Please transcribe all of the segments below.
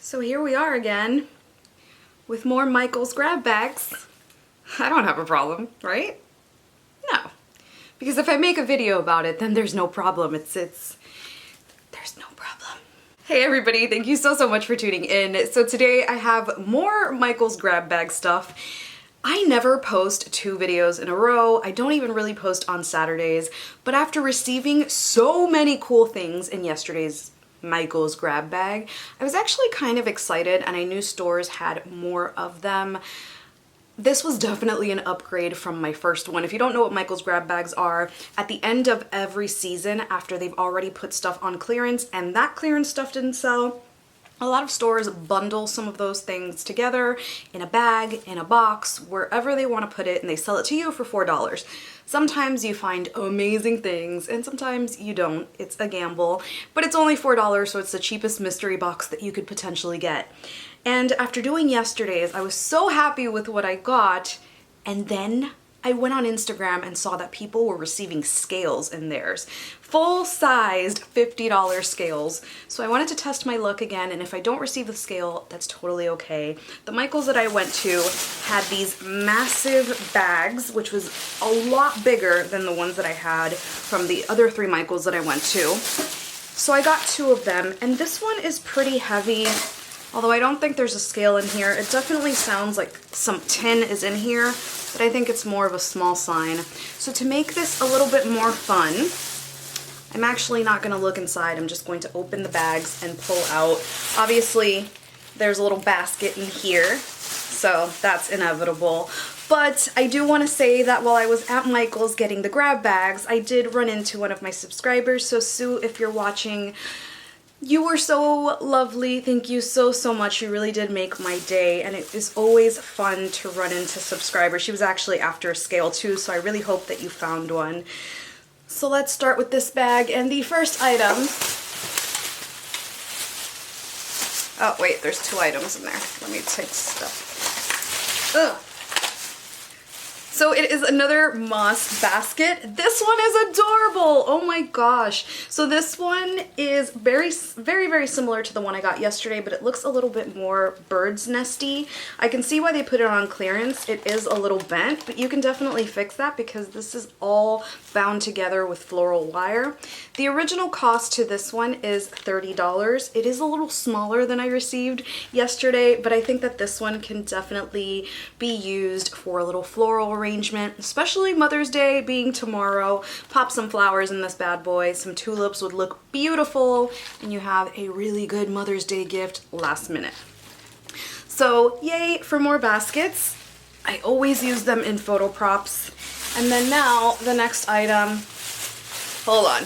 So here we are again with more Michael's grab bags. I don't have a problem, right? No. Because if I make a video about it, then there's no problem. There's no problem. Hey everybody, thank you so much for tuning in. So today I have more Michael's grab bag stuff. I never post 2 videos in a row. I don't even really post on Saturdays, but after receiving so many cool things in yesterday's Michael's grab bag, I was actually kind of excited, and I knew stores had more of them. This was definitely an upgrade from my first one. If you don't know what Michael's grab bags are, at the end of every season, after they've already put stuff on clearance and that clearance stuff didn't sell, a lot of stores bundle some of those things together in a bag, in a box, wherever they want to put it, and they sell it to you for $4. Sometimes you find amazing things and sometimes you don't. It's a gamble, but it's only $4, so it's the cheapest mystery box that you could potentially get. And after doing yesterday's, I was so happy with what I got, and then I went on Instagram and saw that people were receiving scales in theirs. Full-sized $50 scales. So I wanted to test my luck again, and if I don't receive the scale, that's totally okay. The Michaels that I went to had these massive bags, which was a lot bigger than the ones that I had from the other 3 Michaels that I went to. So I got 2 of them, and this one is pretty heavy. Although I don't think there's a scale in here. It definitely sounds like some tin is in here, but I think it's more of a small sign. So to make this a little bit more fun, I'm actually not going to look inside. I'm just going to open the bags and pull out. Obviously, there's a little basket in here, so that's inevitable. But I do want to say that while I was at Michael's getting the grab bags, I did run into one of my subscribers. So Sue, if you're watching, you were so lovely. Thank you so much. You really did make my day, and it is always fun to run into subscribers. She was actually after a scale too, so I really hope that you found one. So let's start with this bag, and the first item... Oh wait, there's 2 items in there. Let me take stuff. Ugh. So it is another moss basket. This one is adorable. Oh my gosh. So this one is very similar to the one I got yesterday, but it looks a little bit more bird's nesty. I can see why they put it on clearance. It is a little bent, but you can definitely fix that because this is all bound together with floral wire. The original cost to this one is $30. It is a little smaller than I received yesterday, but I think that this one can definitely be used for a little floral arrangement, especially Mother's Day being tomorrow. Pop some flowers in this bad boy. Some tulips would look beautiful, and you have a really good Mother's Day gift last minute. So yay for more baskets. I always use them in photo props. And then now the next item, hold on,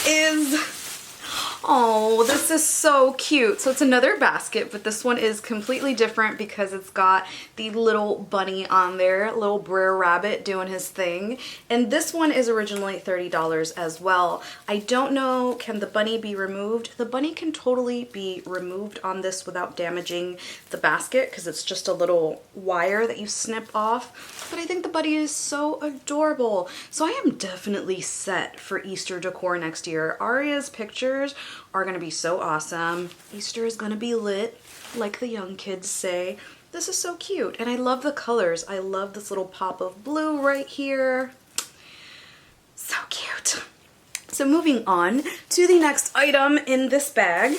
is... Oh, this is so cute. So it's another basket, but this one is completely different because it's got the little bunny on there, little Brer Rabbit doing his thing. And this one is originally $30 as well. I don't know, can the bunny be removed? The bunny can totally be removed on this without damaging the basket because it's just a little wire that you snip off. But I think the bunny is so adorable. So I am definitely set for Easter decor next year. Aria's pictures are gonna be so awesome. Easter is gonna be lit, like the young kids say. This is so cute, and I love the colors. I love this little pop of blue right here. So cute. So moving on to the next item in this bag.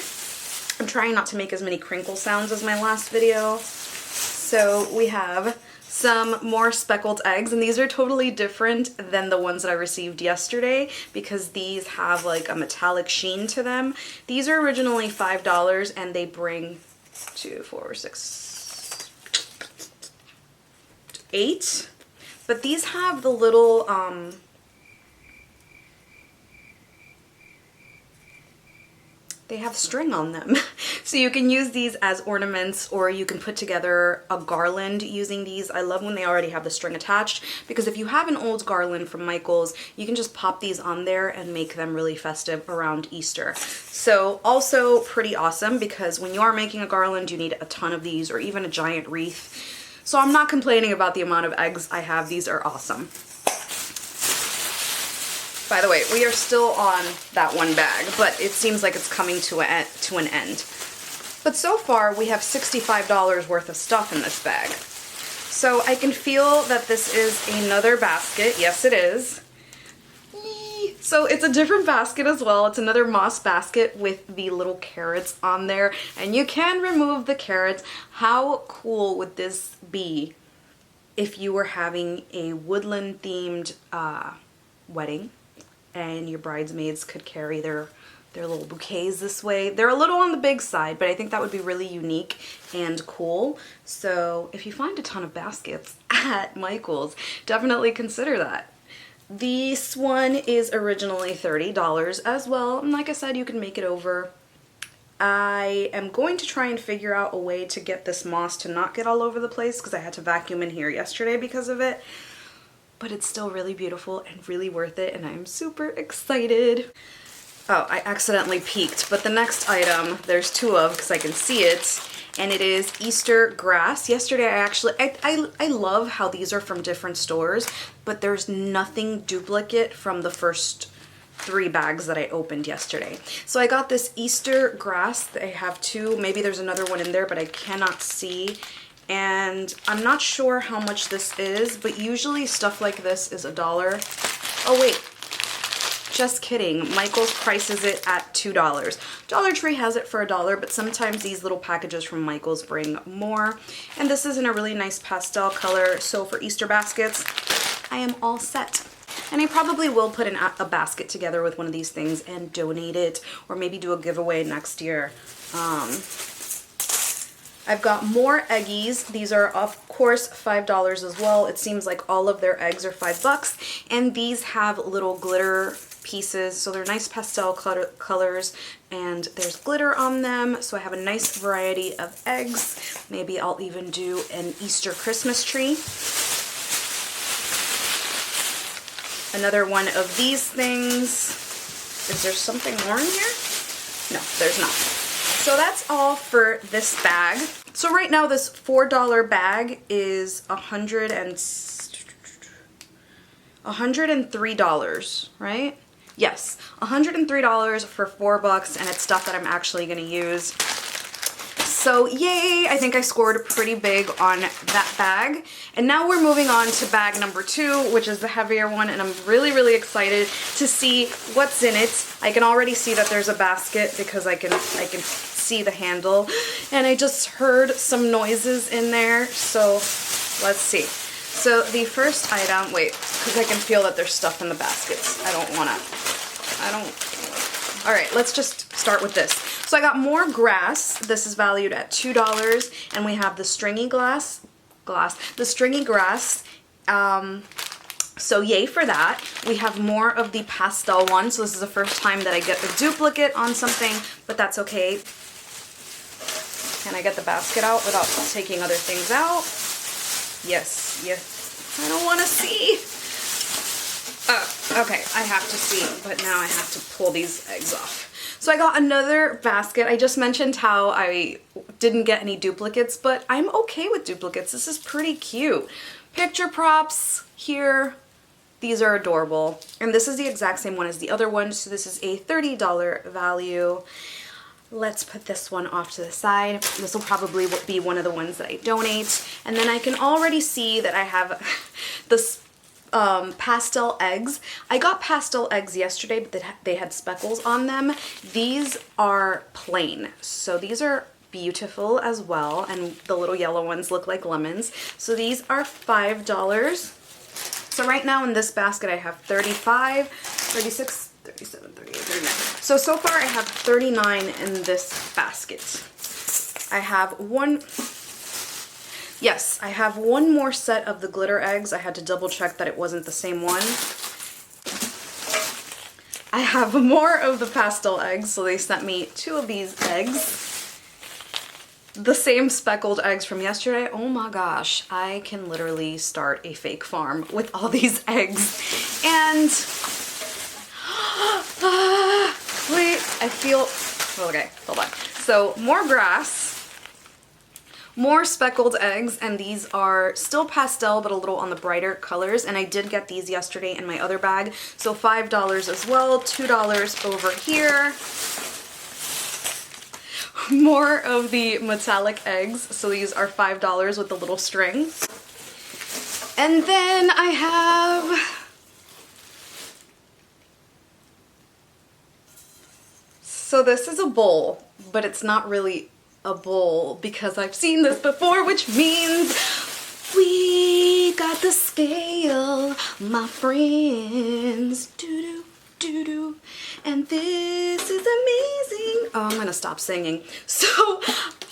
I'm trying not to make as many crinkle sounds as my last video. So we have some more speckled eggs, and these are totally different than the ones that I received yesterday because these have like a metallic sheen to them. These are originally $5 and they bring 2, 4, 6, 8, but these have the little they have string on them. So you can use these as ornaments, or you can put together a garland using these. I love when they already have the string attached, because if you have an old garland from Michael's, you can just pop these on there and make them really festive around Easter. So also pretty awesome, because when you are making a garland, you need a ton of these, or even a giant wreath. So I'm not complaining about the amount of eggs I have. These are awesome. By the way, we are still on that one bag, but it seems like it's coming to an end. But so far, we have $65 worth of stuff in this bag. So I can feel that this is another basket. Yes, it is. Yee. So it's a different basket as well. It's another moss basket with the little carrots on there. And you can remove the carrots. How cool would this be if you were having a woodland themed wedding and your bridesmaids could carry their little bouquets this way? They're a little on the big side, but I think that would be really unique and cool. So if you find a ton of baskets at Michael's, definitely consider that. This one is originally $30 as well, and like I said, you can make it over. I am going to try and figure out a way to get this moss to not get all over the place because I had to vacuum in here yesterday because of it. But it's still really beautiful and really worth it, and I'm super excited. Oh, I accidentally peeked, but the next item, there's two of because I can see it, and it is Easter grass. Yesterday I love how these are from different stores, but there's nothing duplicate from the first 3 bags that I opened yesterday. So I got this Easter grass. I have 2, maybe there's another one in there, but I cannot see. And I'm not sure how much this is, but usually stuff like this is $1. Oh wait, just kidding. Michael's prices it at $2. Dollar Tree has it for $1, but sometimes these little packages from Michael's bring more. And this is in a really nice pastel color, so for Easter baskets, I am all set. And I probably will put a basket together with one of these things and donate it, or maybe do a giveaway next year. I've got more eggies. These are, of course, $5 as well. It seems like all of their eggs are $5. And these have little glitter pieces, so they're nice pastel colors, and there's glitter on them. So I have a nice variety of eggs. Maybe I'll even do an Easter Christmas tree. Another one of these things. Is there something more in here? No, there's not. So that's all for this bag. So right now this $4 bag is $103, right? Yes, $103 for $4, and it's stuff that I'm actually gonna use. So yay, I think I scored pretty big on that bag. And now we're moving on to bag number 2, which is the heavier one, and I'm really, really excited to see what's in it. I can already see that there's a basket because I can see the handle, and I just heard some noises in there, so let's see. So the first item, wait, because I can feel that there's stuff in the baskets. All right, let's just start with this. So I got more grass. This is valued at $2, and we have the stringy grass. So yay for that. We have more of the pastel one. So this is the first time that I get a duplicate on something, but that's okay. Can I get the basket out without taking other things out? Yes, yes. I don't want to see. Okay, I have to see, but now I have to pull these eggs off. So I got another basket. I just mentioned how I didn't get any duplicates, but I'm okay with duplicates. This is pretty cute. Picture props here. These are adorable. And this is the exact same one as the other one, so this is a $30 value. Let's put this one off to the side. This will probably be one of the ones that I donate. And then I can already see that I have this pastel eggs. I got pastel eggs yesterday, but they had speckles on them. These are plain, so these are beautiful as well, and the little yellow ones look like lemons. So these are $5. So right now in this basket I have 35, 36, 37, 38, 39. So far I have 39 in this basket. I have one more set of the glitter eggs. I had to double check that it wasn't the same one. I have more of the pastel eggs, so they sent me 2 of these eggs. The same speckled eggs from yesterday. Oh my gosh, I can literally start a fake farm with all these eggs. And wait, I feel, okay, hold on. So more grass, More speckled eggs, and these are still pastel but a little on the brighter colors, and I did get these yesterday in my other bag, so $5 as well, $2 over here. More of the metallic eggs, so these are $5 with the little string. And then I have so this is a bowl, but it's not really a bowl because I've seen this before, which means we got the scale, my friends. Doo-doo, doo-doo. And this is amazing. Oh, I'm gonna stop singing. So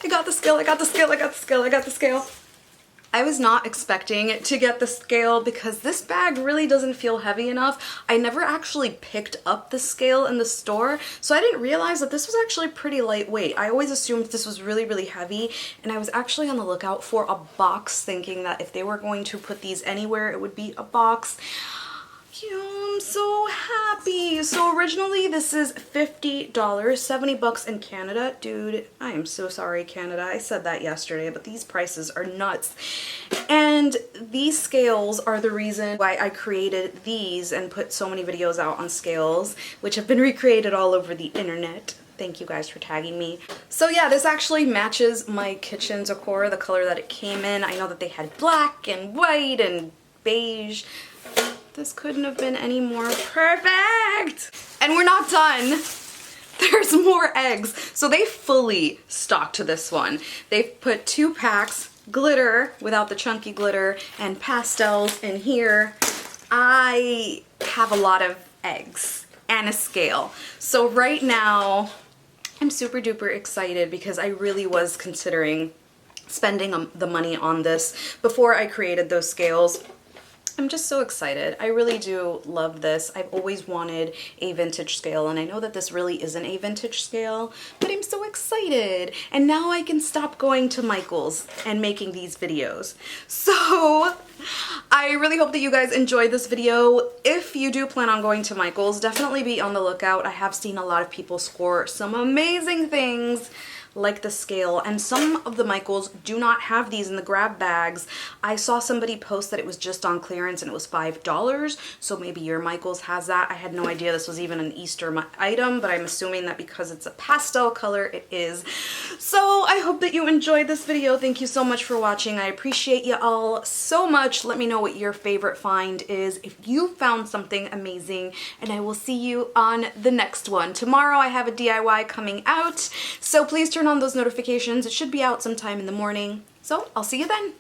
I got the scale, I got the scale, I got the scale, I got the scale. I was not expecting to get the scale because this bag really doesn't feel heavy enough. I never actually picked up the scale in the store, so I didn't realize that this was actually pretty lightweight. I always assumed this was really, really heavy, and I was actually on the lookout for a box, thinking that if they were going to put these anywhere, it would be a box. I'm so happy. So originally this is $50, 70 bucks in Canada. Dude, I am so sorry, Canada. I said that yesterday, but these prices are nuts. And these scales are the reason why I created these and put so many videos out on scales, which have been recreated all over the internet. Thank you guys for tagging me. So yeah, this actually matches my kitchen decor, the color that it came in. I know that they had black and white and beige. This couldn't have been any more perfect. And we're not done. There's more eggs. So they fully stocked this one. They've put 2 packs, glitter without the chunky glitter, and pastels in here. I have a lot of eggs and a scale. So right now, I'm super duper excited because I really was considering spending the money on this before I created those scales. I'm just so excited. I really do love this. I've always wanted a vintage scale, and I know that this really isn't a vintage scale, but I'm so excited. And now I can stop going to Michael's and making these videos. So I really hope that you guys enjoyed this video. If you do plan on going to Michael's, definitely be on the lookout. I have seen a lot of people score some amazing things like the scale, and some of the Michaels do not have these in the grab bags. I saw somebody post that it was just on clearance and it was $5, so maybe your Michaels has that. I had no idea this was even an Easter item, but I'm assuming that because it's a pastel color, it is. So I hope that you enjoyed this video. Thank you so much for watching. I appreciate you all so much. Let me know what your favorite find is if you found something amazing, and I will see you on the next one. Tomorrow I have a DIY coming out, so please turn on those notifications. It should be out sometime in the morning. So I'll see you then.